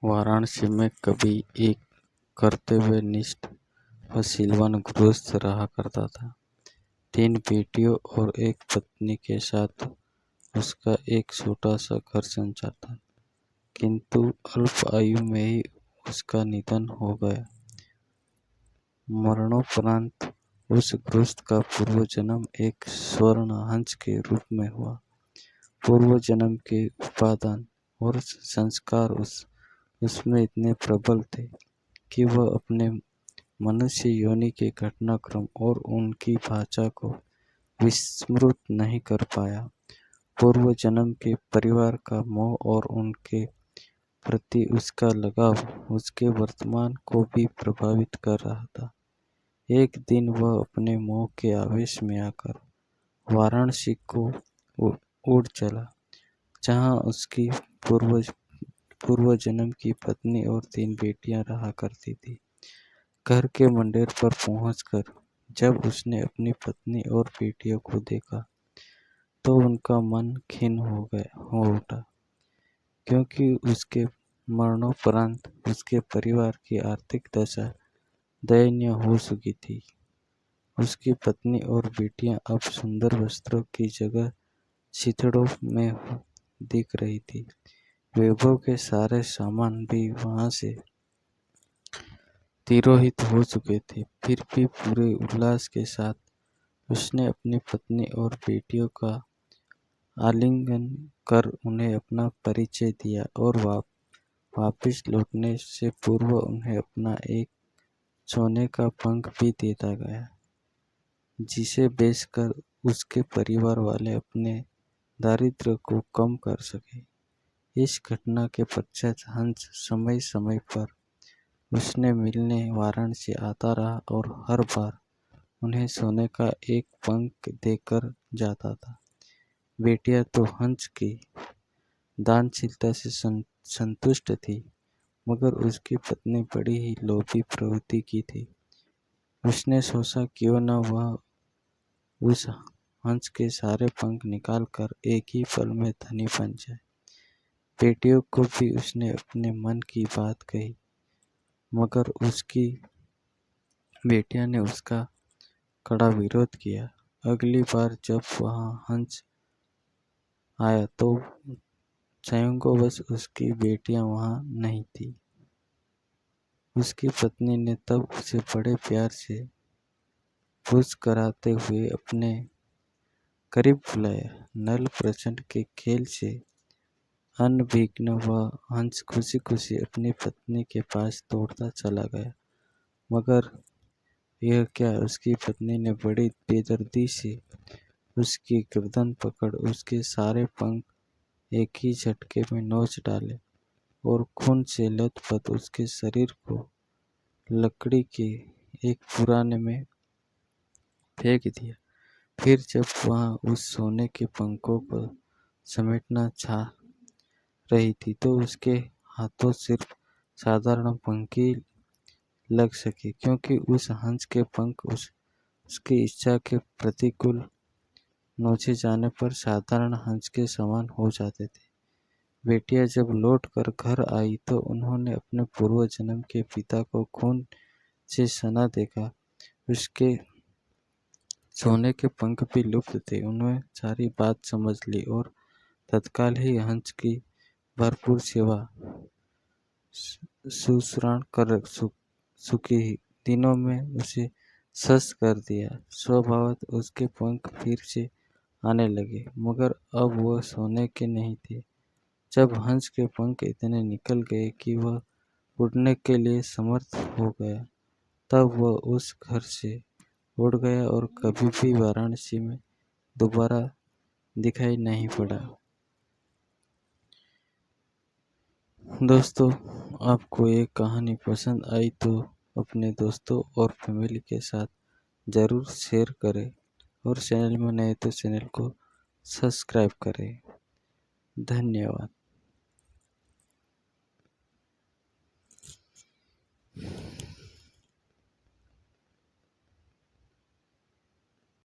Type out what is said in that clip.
वाराणसी में कभी एक कर्तव्यनिष्ठ व शीलवान गृहस्थ रहा करता था। 3 बेटियों और एक पत्नी के साथ उसका एक छोटा सा घर संसार था, किंतु अल्प आयु में ही उसका निधन हो गया। मरणोपरांत उस गृहस्थ का पूर्व जन्म एक स्वर्ण हंस के रूप में हुआ। पूर्व जन्म के उपादान और संस्कार उसमें इतने प्रबल थे कि वह अपने मनुष्य योनि के घटनाक्रम और उनकी भाषा को विस्मृत नहीं कर पाया। पूर्व जन्म के परिवार का मोह और उनके प्रति उसका लगाव उसके वर्तमान को भी प्रभावित कर रहा था। एक दिन वह अपने मोह के आवेश में आकर वाराणसी को उड़ चला, जहाँ उसकी पूर्व जन्म की पत्नी और 3 बेटियां रहा करती थी। घर के मंडेर पर पहुंचकर जब उसने अपनी पत्नी और बेटियों को देखा तो उनका मन खिन्न हो उठा, क्योंकि उसके मरणोपरांत उसके परिवार की आर्थिक दशा दयनीय हो चुकी थी। उसकी पत्नी और बेटियां अब सुंदर वस्त्रों की जगह चिथड़ों में दिख रही थी। वैभव के सारे सामान भी वहां से तिरोहित हो चुके थे। फिर भी पूरे उल्लास के साथ उसने अपनी पत्नी और बेटियों का आलिंगन कर उन्हें अपना परिचय दिया और वापस लौटने से पूर्व उन्हें अपना एक सोने का पंख भी देता गया, जिसे बेचकर उसके परिवार वाले अपने दारिद्र्य को कम कर सके। इस घटना के पश्चात हंस समय समय पर उसने मिलने वाराणसी आता रहा और हर बार उन्हें सोने का एक पंख देकर जाता था। बेटियां तो हंस की दानशीलता से संतुष्ट थी, मगर उसकी पत्नी बड़ी ही लोभी प्रवृत्ति की थी। उसने सोचा क्यों न वह उस हंस के सारे पंख निकालकर एक ही पल में धनी बन जाए। बेटियों को भी उसने अपने मन की बात कही, मगर उसकी बेटियां ने उसका कड़ा विरोध किया। अगली बार जब वहां हंस आया तो संयोगवश उसकी बेटियां वहां नहीं थी। उसकी पत्नी ने तब उसे बड़े प्यार से पुश कराते हुए अपने करीब बुलाया। नल प्रचंड के खेल से अनभिज्ञ वह हंस खुशी खुशी अपनी पत्नी के पास दौड़ता चला गया, मगर यह क्या, उसकी पत्नी ने बड़ी बेदर्दी से उसकी गर्दन पकड़ उसके सारे पंख एक ही झटके में नोच डाले और खून से लथपथ उसके शरीर को लकड़ी के एक पुराने में फेंक दिया। फिर जब वह उस सोने के पंखों को समेटना चाह रही थी तो उसके हाथों सिर्फ साधारण पंख ही लग सके, क्योंकि उस हंस के पंख उसकी इच्छा के प्रतिकूल नोचे जाने पर साधारण हंस के समान हो जाते थे। बेटियां जब लौट कर घर आई तो उन्होंने अपने पूर्व जन्म के पिता को खून से सना देखा। उसके सोने के पंख भी लुप्त थे। उन्होंने सारी बात समझ ली और तत्काल ही हंस की भरपूर सेवा शुश्राण कर सुखी दिनों में उसे स्वस्थ कर दिया। स्वभावतः उसके पंख फिर से आने लगे, मगर अब वह सोने के नहीं थे। जब हंस के पंख इतने निकल गए कि वह उड़ने के लिए समर्थ हो गया, तब वह उस घर से उड़ गया और कभी भी वाराणसी में दोबारा दिखाई नहीं पड़ा। दोस्तों, आपको ये कहानी पसंद आई तो अपने दोस्तों और फैमिली के साथ ज़रूर शेयर करें और चैनल में नए तो चैनल को सब्सक्राइब करें। धन्यवाद।